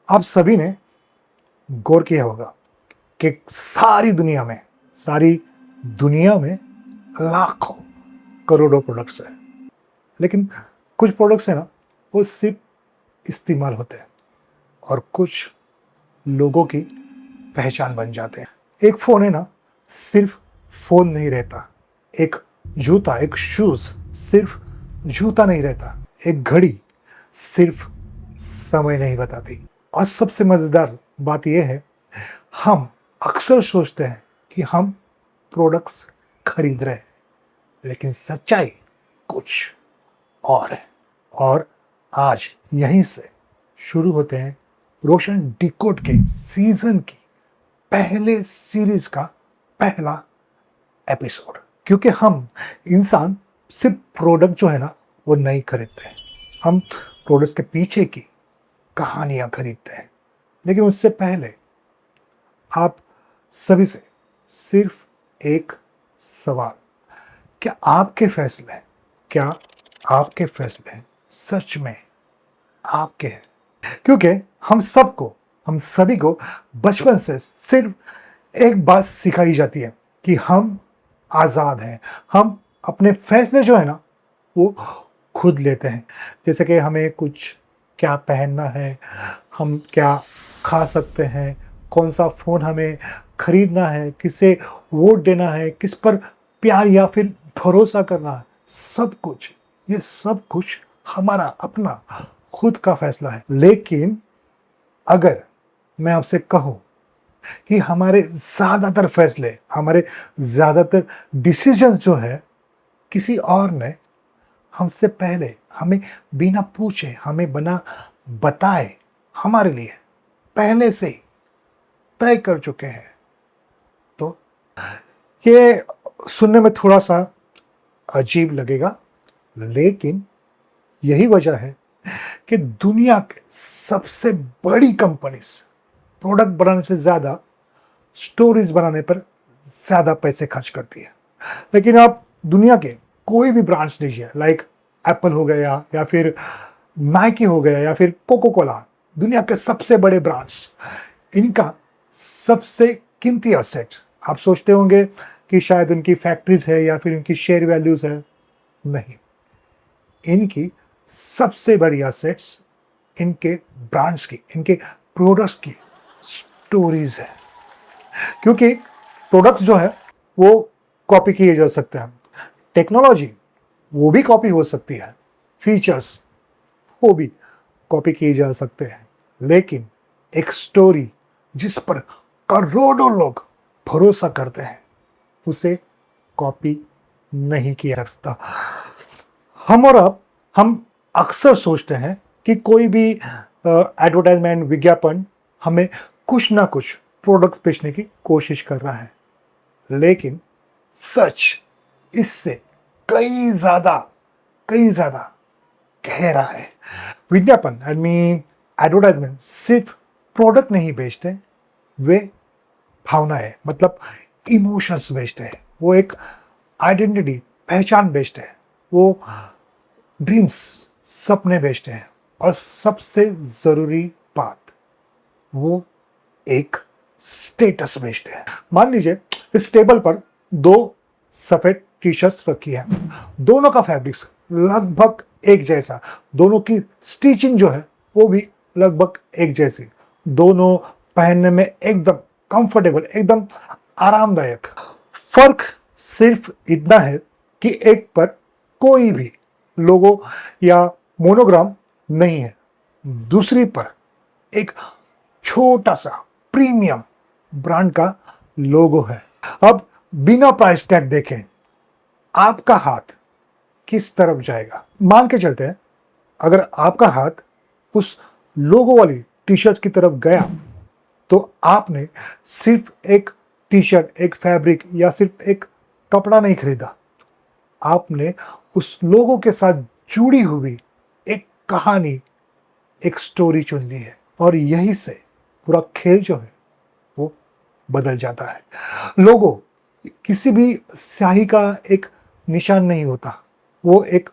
आप सभी ने गौर किया होगा कि सारी दुनिया में लाखों करोड़ों प्रोडक्ट्स हैं, लेकिन कुछ प्रोडक्ट्स हैं ना, वो सिर्फ इस्तेमाल होते हैं और कुछ लोगों की पहचान बन जाते हैं। एक फ़ोन है ना, सिर्फ फ़ोन नहीं रहता। एक जूता, एक शूज़ सिर्फ जूता नहीं रहता। एक घड़ी सिर्फ समय नहीं बताती। और सबसे मज़ेदार बात यह है, हम अक्सर सोचते हैं कि हम प्रोडक्ट्स खरीद रहे हैं, लेकिन सच्चाई कुछ और है। और आज यहीं से शुरू होते हैं रोशन डिकोड के सीजन की पहले सीरीज का पहला एपिसोड। क्योंकि हम इंसान सिर्फ प्रोडक्ट जो है ना, वो नहीं खरीदते हैं। हम प्रोडक्ट्स के पीछे की कहानियां खरीदते हैं। लेकिन उससे पहले आप सभी से सिर्फ एक सवाल, क्या आपके फैसले सच में आपके हैं? क्योंकि हम सभी को बचपन से सिर्फ एक बात सिखाई जाती है कि हम आज़ाद हैं। हम अपने फैसले जो है ना, वो खुद लेते हैं। जैसे कि हमें कुछ क्या पहनना है, हम क्या खा सकते हैं, कौन सा फ़ोन हमें खरीदना है, किसे वोट देना है, किस पर प्यार या फिर भरोसा करना है, ये सब कुछ हमारा अपना खुद का फैसला है। लेकिन अगर मैं आपसे कहूँ कि हमारे ज़्यादातर डिसीजंस जो है, किसी और ने हमसे पहले हमें बिना पूछे, हमें बिना बताए हमारे लिए पहले से ही तय कर चुके हैं, तो ये सुनने में थोड़ा सा अजीब लगेगा, लेकिन यही वजह है कि दुनिया के सबसे बड़ी कंपनीज प्रोडक्ट बनाने से ज़्यादा स्टोरीज बनाने पर ज़्यादा पैसे खर्च करती है। लेकिन आप दुनिया के कोई भी ब्रांड्स लीजिए, लाइक एप्पल हो गया या फिर नाइकी हो गया या फिर कोको कोला, दुनिया के सबसे बड़े ब्रांड्स, इनका सबसे कीमती असेट, आप सोचते होंगे कि शायद उनकी फैक्ट्रीज है या फिर उनकी शेयर वैल्यूज है। नहीं, इनकी सबसे बड़ी असेट्स इनके ब्रांड्स की, इनके प्रोडक्ट्स की स्टोरीज है। क्योंकि प्रोडक्ट्स जो है वो कॉपी किए जा सकते हैं, टेक्नोलॉजी वो भी कॉपी हो सकती है, फीचर्स वो भी कॉपी किए जा सकते हैं, लेकिन एक स्टोरी जिस पर करोड़ों लोग भरोसा करते हैं, उसे कॉपी नहीं किया जा सकता। हम अक्सर सोचते हैं कि कोई भी एडवर्टाइजमेंट, विज्ञापन हमें कुछ ना कुछ प्रोडक्ट बेचने की कोशिश कर रहा है, लेकिन सच इससे कई ज़्यादा गहरा है। विज्ञापन एडवर्टाइजमेंट सिर्फ प्रोडक्ट नहीं बेचते, वे भावनाएं, मतलब इमोशंस बेचते हैं। वो एक आइडेंटिटी, पहचान बेचते हैं। वो ड्रीम्स, सपने बेचते हैं। और सबसे ज़रूरी बात, वो एक स्टेटस बेचते हैं। मान लीजिए इस टेबल पर दो सफ़ेद टी शर्ट्स रखी है, दोनों का फैब्रिक्स लगभग एक जैसा, दोनों की स्टिचिंग जो है वो भी लगभग एक जैसी, दोनों पहनने में एकदम कंफर्टेबल, एकदम आरामदायक। फर्क सिर्फ इतना है कि एक पर कोई भी लोगो या मोनोग्राम नहीं है, दूसरी पर एक छोटा सा प्रीमियम ब्रांड का लोगो है। अब बिना प्राइस टैग देखें आपका हाथ किस तरफ जाएगा? मान के चलते हैं, अगर आपका हाथ उस लोगो वाली टी शर्ट की तरफ गया, तो आपने सिर्फ एक टी शर्ट, एक फैब्रिक या सिर्फ एक कपड़ा नहीं खरीदा, आपने उस लोगों के साथ जुड़ी हुई एक कहानी, एक स्टोरी चुन ली है। और यही से पूरा खेल जो है वो बदल जाता है। लोगो किसी भी स्याही का एक निशान नहीं होता, वो एक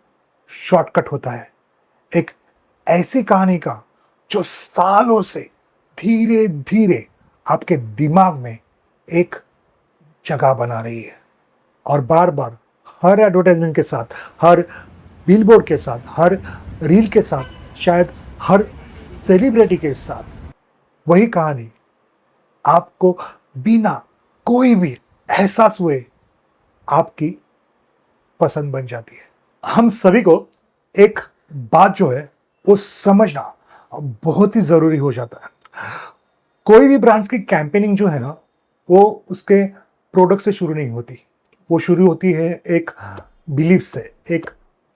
शॉर्टकट होता है, एक ऐसी कहानी का जो सालों से धीरे धीरे आपके दिमाग में एक जगह बना रही है। और बार बार हर एडवर्टाइजमेंट के साथ, हर बिलबोर्ड के साथ, हर रील के साथ, शायद हर सेलिब्रिटी के साथ वही कहानी आपको बिना कोई भी एहसास हुए आपकी पसंद बन जाती है। हम सभी को एक बात जो है वो समझना बहुत ही ज़रूरी हो जाता है। कोई भी ब्रांड्स की कैंपेनिंग जो है ना, वो उसके प्रोडक्ट से शुरू नहीं होती। वो शुरू होती है एक बिलीफ से, एक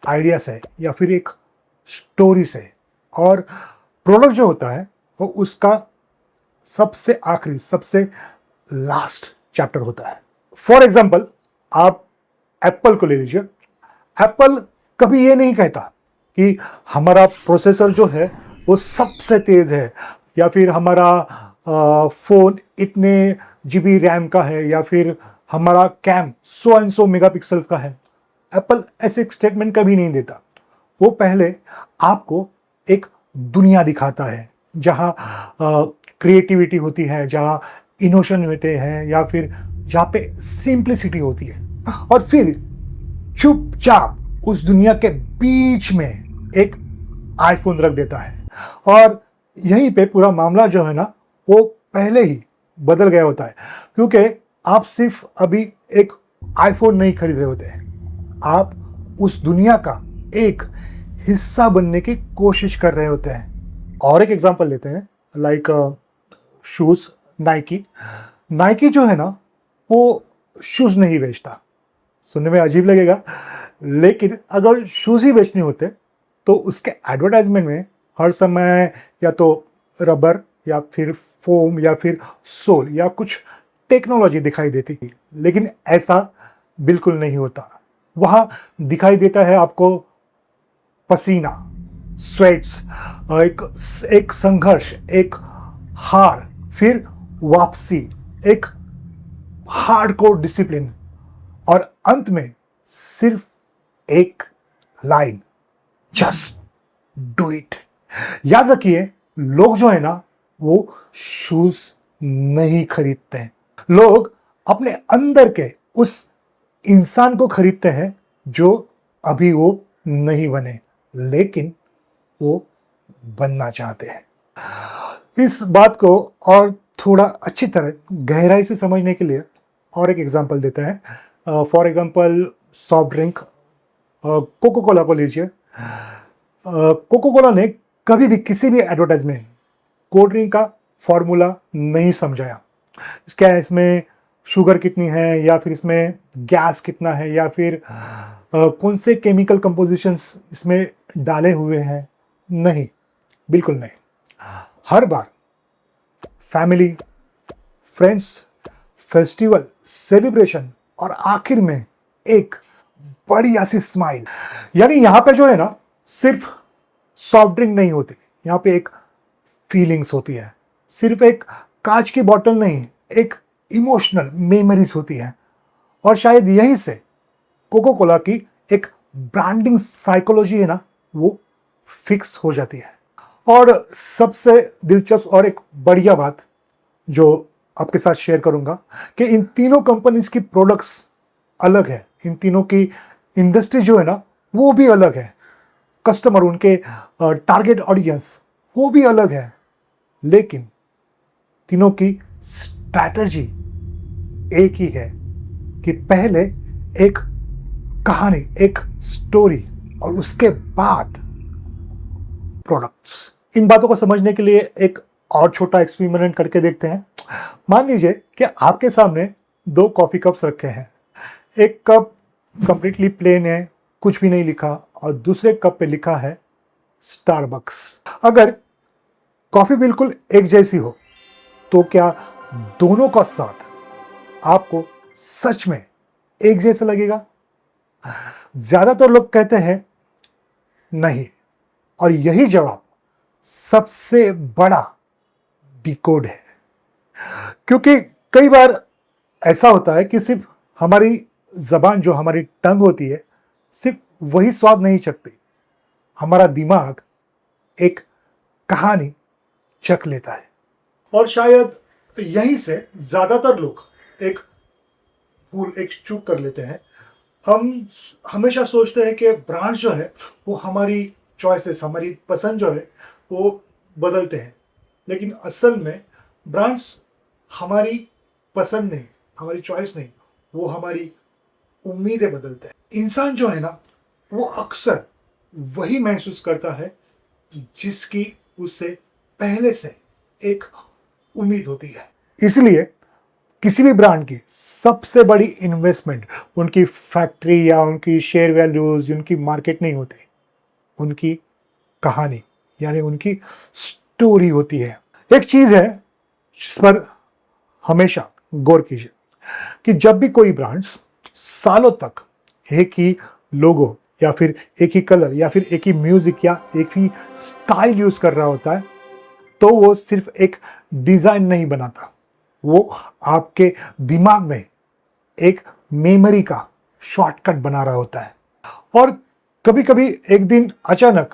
आइडिया से, या फिर एक स्टोरी से। और प्रोडक्ट जो होता है वो उसका सबसे आखिरी, सबसे लास्ट चैप्टर होता है। फॉर एग्जाम्पल, आप एप्पल को ले लीजिए। एप्पल कभी ये नहीं कहता कि हमारा प्रोसेसर जो है वो सबसे तेज़ है, या फिर हमारा फ़ोन इतने GB रैम का है, या फिर हमारा कैम 100 एंड 100 मेगापिक्सल का है। एप्पल ऐसे एक स्टेटमेंट कभी नहीं देता। वो पहले आपको एक दुनिया दिखाता है जहाँ क्रिएटिविटी होती है, जहाँ इनोवेशन होते हैं, या फिर जहाँ पे सिंप्लिसिटी होती है। और फिर चुपचाप उस दुनिया के बीच में एक आईफोन रख देता है। और यहीं पे पूरा मामला जो है ना वो पहले ही बदल गया होता है, क्योंकि आप सिर्फ अभी एक आईफोन नहीं खरीद रहे होते हैं, आप उस दुनिया का एक हिस्सा बनने की कोशिश कर रहे होते हैं। और एक एग्जांपल लेते हैं, लाइक शूज़। नाइकी जो है ना वो शूज़ नहीं बेचता। सुनने में अजीब लगेगा, लेकिन अगर शूज़ ही बेचने होते तो उसके एडवर्टाइजमेंट में हर समय या तो रबर, या फिर फोम, या फिर सोल, या कुछ टेक्नोलॉजी दिखाई देती। लेकिन ऐसा बिल्कुल नहीं होता। वहाँ दिखाई देता है आपको पसीना, स्वेट्स, एक संघर्ष, एक हार, फिर वापसी, एक हार्डकोर डिसिप्लिन, और अंत में सिर्फ एक लाइन, जस्ट डू इट। याद रखिए, लोग जो है ना वो शूज नहीं खरीदते हैं। लोग अपने अंदर के उस इंसान को खरीदते हैं जो अभी वो नहीं बने, लेकिन वो बनना चाहते हैं। इस बात को और थोड़ा अच्छी तरह गहराई से समझने के लिए और एक एग्जांपल देते हैं। For example, soft drink Coca Cola को लीजिए। कोको कोला ने कभी भी किसी भी एडवर्टाइजमेंट कोल्ड ड्रिंक का फॉर्मूला नहीं समझाया। क्या है इसमें शुगर कितनी है, या फिर इसमें गैस कितना है, या फिर कौन से केमिकल कंपोजिशंस इसमें डाले हुए हैं। नहीं, बिल्कुल नहीं। हर बार फैमिली, फ्रेंड्स, फेस्टिवल, सेलिब्रेशन, और आखिर में एक बढ़िया सी स्माइल। यानी यहाँ पे जो है ना सिर्फ सॉफ्ट ड्रिंक नहीं होती, यहाँ पे एक फीलिंग्स होती है। सिर्फ एक कांच की बोतल नहीं, एक इमोशनल मेमोरीज होती है। और शायद यहीं से कोको कोला की एक ब्रांडिंग साइकोलॉजी है ना वो फिक्स हो जाती है। और सबसे दिलचस्प और एक बढ़िया बात जो आपके साथ शेयर करूंगा कि इन तीनों कंपनीज की प्रोडक्ट्स अलग है, इन तीनों की इंडस्ट्री जो है ना वो भी अलग है, कस्टमर, उनके टारगेट ऑडियंस वो भी अलग है, लेकिन तीनों की स्ट्रैटेजी एक ही है कि पहले एक कहानी, एक स्टोरी, और उसके बाद प्रोडक्ट्स। इन बातों को समझने के लिए एक और छोटा एक्सपेरिमेंट करके देखते हैं। मान लीजिए कि आपके सामने दो कॉफ़ी कप्स रखे हैं। एक कप कंप्लीटली प्लेन है, कुछ भी नहीं लिखा, और दूसरे कप पे लिखा है स्टारबक्स। अगर कॉफ़ी बिल्कुल एक जैसी हो तो क्या दोनों का साथ आपको सच में एक जैसा लगेगा? ज़्यादातर लोग कहते हैं नहीं, और यही जवाब सबसे बड़ा डिकोड है। क्योंकि कई बार ऐसा होता है कि सिर्फ हमारी ज़बान, जो हमारी टंग होती है, सिर्फ वही स्वाद नहीं चखती, हमारा दिमाग एक कहानी चख लेता है। और शायद यहीं से ज़्यादातर लोग एक चूक कर लेते हैं। हम हमेशा सोचते हैं कि ब्रांड जो है वो हमारी चॉइसेस, हमारी पसंद जो है वो बदलते हैं, लेकिन असल में ब्रांड्स हमारी पसंद नहीं, हमारी चॉइस नहीं, वो हमारी उम्मीदें बदलते हैं। इंसान जो है ना वो अक्सर वही महसूस करता है जिसकी उससे पहले से एक उम्मीद होती है। इसलिए किसी भी ब्रांड की सबसे बड़ी इन्वेस्टमेंट उनकी फैक्ट्री या उनकी शेयर वैल्यूज, उनकी मार्केट नहीं होती, उनकी कहानी यानी उनकी स्टोरी होती है। एक चीज है जिस पर हमेशा गौर कीजिए कि जब भी कोई ब्रांड्स सालों तक एक ही लोगो या फिर एक ही कलर या फिर एक ही म्यूजिक या एक ही स्टाइल यूज कर रहा होता है, तो वो सिर्फ एक डिजाइन नहीं बनाता, वो आपके दिमाग में एक मेमोरी का शॉर्टकट बना रहा होता है। और कभी कभी एक दिन अचानक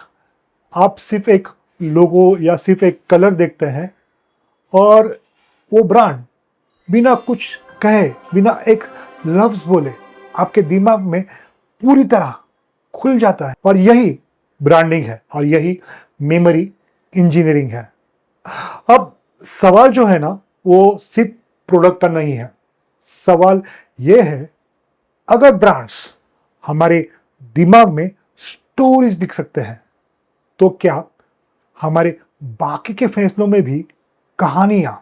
आप सिर्फ एक लोगो या सिर्फ एक कलर देखते हैं और वो ब्रांड बिना कुछ कहे, बिना एक लफ्ज बोले आपके दिमाग में पूरी तरह खुल जाता है। और यही ब्रांडिंग है और यही मेमोरी इंजीनियरिंग है। अब सवाल जो है ना वो सिर्फ प्रोडक्ट का नहीं है, सवाल ये है अगर ब्रांड्स हमारे दिमाग में स्टोरीज लिख सकते हैं तो क्या हमारे बाकी के फैसलों में भी कहानियां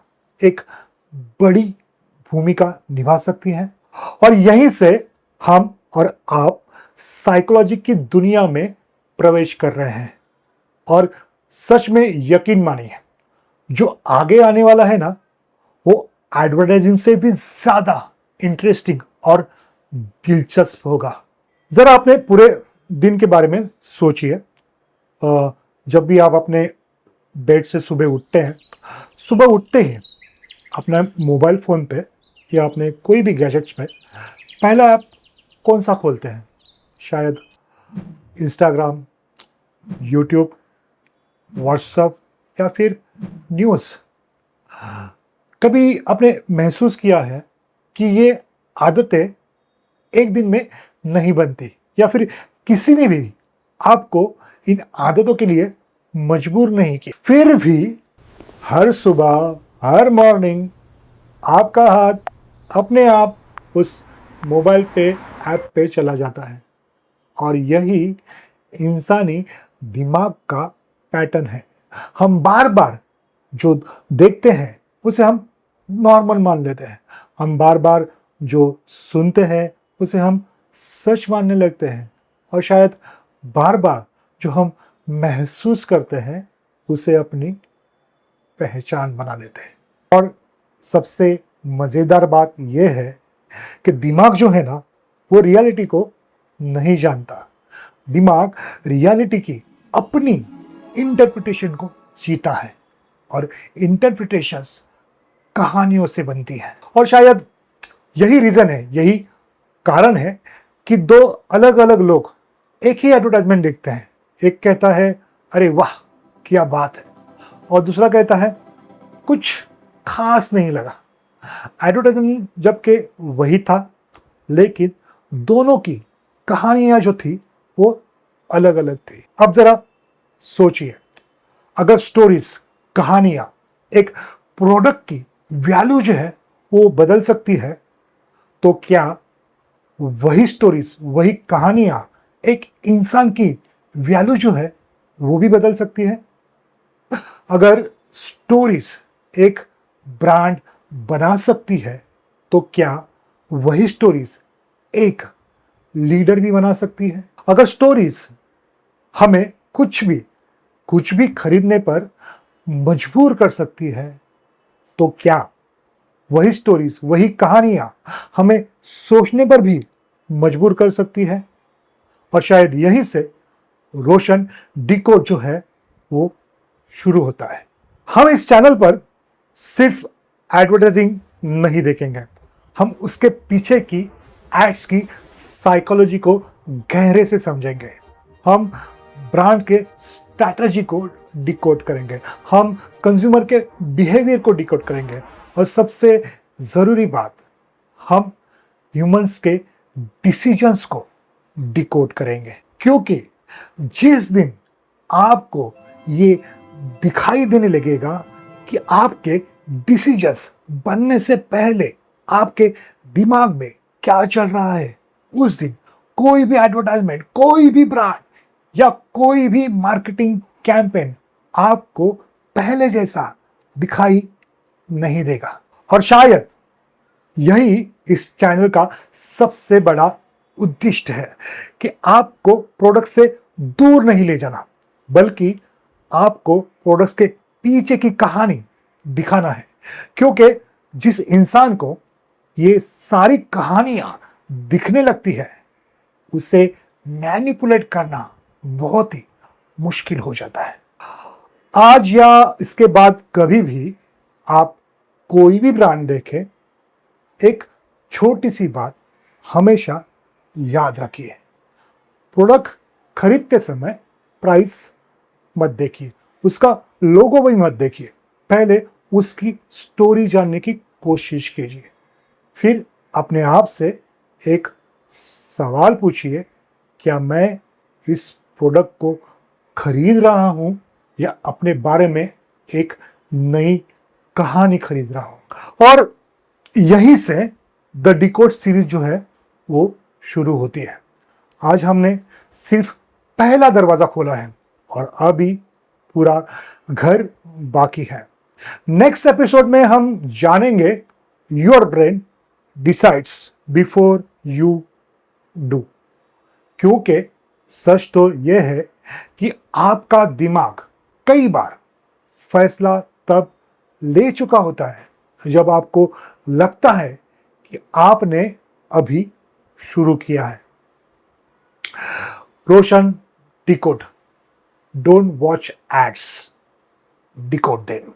एक बड़ी भूमिका निभा सकती हैं। और यहीं से हम और आप साइकोलॉजी की दुनिया में प्रवेश कर रहे हैं। और सच में यकीन मानिए, जो आगे आने वाला है ना वो एडवर्टाइजिंग से भी ज्यादा इंटरेस्टिंग और दिलचस्प होगा। जरा अपने पूरे दिन के बारे में सोचिए। जब भी आप अपने बेड से सुबह उठते हैं, सुबह उठते ही अपना मोबाइल फ़ोन पे या अपने कोई भी गैजेट्स में पहला ऐप कौन सा खोलते हैं? शायद इंस्टाग्राम, यूट्यूब, व्हाट्सएप या फिर न्यूज़। कभी आपने महसूस किया है कि ये आदतें एक दिन में नहीं बनती या फिर किसी ने भी आपको इन आदतों के लिए मजबूर नहीं की, फिर भी हर सुबह, हर मॉर्निंग आपका हाथ अपने आप उस मोबाइल पे ऐप पे चला जाता है। और यही इंसानी दिमाग का पैटर्न है। हम बार बार जो देखते हैं उसे हम नॉर्मल मान लेते हैं, हम बार बार जो सुनते हैं उसे हम सच मानने लगते हैं, और शायद बार बार जो हम महसूस करते हैं उसे अपनी पहचान बना लेते हैं। और सबसे मज़ेदार बात यह है कि दिमाग जो है ना वो रियलिटी को नहीं जानता। दिमाग रियलिटी की अपनी इंटरप्रिटेशन को जीता है, और इंटरप्रिटेशंस कहानियों से बनती हैं। और शायद यही रीज़न है, यही कारण है कि दो अलग अलग लोग एक ही एडवर्टाइजमेंट देखते हैं। एक कहता है अरे वाह क्या बात है, और दूसरा कहता है कुछ खास नहीं लगा। एडवर्टाइजमेंट जबकि वही था, लेकिन दोनों की कहानियां जो थी वो अलग अलग थी। अब जरा सोचिए, अगर स्टोरीज, कहानियां एक प्रोडक्ट की वैल्यू जो है वो बदल सकती है, तो क्या वही स्टोरीज, वही कहानियां एक इंसान की वैल्यू जो है वो भी बदल सकती है? अगर स्टोरीज एक ब्रांड बना सकती है, तो क्या वही स्टोरीज एक लीडर भी बना सकती है? अगर स्टोरीज हमें कुछ भी खरीदने पर मजबूर कर सकती है, तो क्या वही स्टोरीज, वही कहानियां हमें सोचने पर भी मजबूर कर सकती है? और शायद यहीं से रोशन डिकोड जो है वो शुरू होता है। हम इस चैनल पर सिर्फ एडवर्टाइजिंग नहीं देखेंगे, हम उसके पीछे की एड्स की साइकोलॉजी को गहरे से समझेंगे। हम ब्रांड के स्ट्रैटेजी को डिकोड करेंगे, हम कंज्यूमर के बिहेवियर को डिकोड करेंगे और सबसे ज़रूरी बात, हम ह्यूमंस के डिसीजंस को डिकोड करेंगे। क्योंकि जिस दिन आपको ये दिखाई देने लगेगा कि आपके डिसीजंस बनने से पहले आपके दिमाग में क्या चल रहा है, उस दिन कोई भी एडवर्टाइजमेंट, कोई भी ब्रांड या कोई भी मार्केटिंग कैंपेन आपको पहले जैसा दिखाई नहीं देगा। और शायद यही इस चैनल का सबसे बड़ा उद्देश्य है कि आपको प्रोडक्ट से दूर नहीं ले जाना, बल्कि आपको प्रोडक्ट्स के पीछे की कहानी दिखाना है। क्योंकि जिस इंसान को ये सारी कहानियां दिखने लगती है, उसे मैनिपुलेट करना बहुत ही मुश्किल हो जाता है। आज या इसके बाद कभी भी आप कोई भी ब्रांड देखें, एक छोटी सी बात हमेशा याद रखिए, प्रोडक्ट खरीदते समय प्राइस मत देखिए, उसका लोगो भी मत देखिए, पहले उसकी स्टोरी जानने की कोशिश कीजिए। फिर अपने आप से एक सवाल पूछिए, क्या मैं इस प्रोडक्ट को खरीद रहा हूं या अपने बारे में एक नई कहानी खरीद रहा हूं। और यहीं से द डिकोड सीरीज जो है वो शुरू होती है। आज हमने सिर्फ पहला दरवाजा खोला है और अभी पूरा घर बाकी है। नेक्स्ट एपिसोड में हम जानेंगे your brain decides before you do. क्योंकि सच तो यह है कि आपका दिमाग कई बार फैसला तब ले चुका होता है जब आपको लगता है कि आपने अभी शुरू किया है। Roshan decode, don't watch ads, decode them.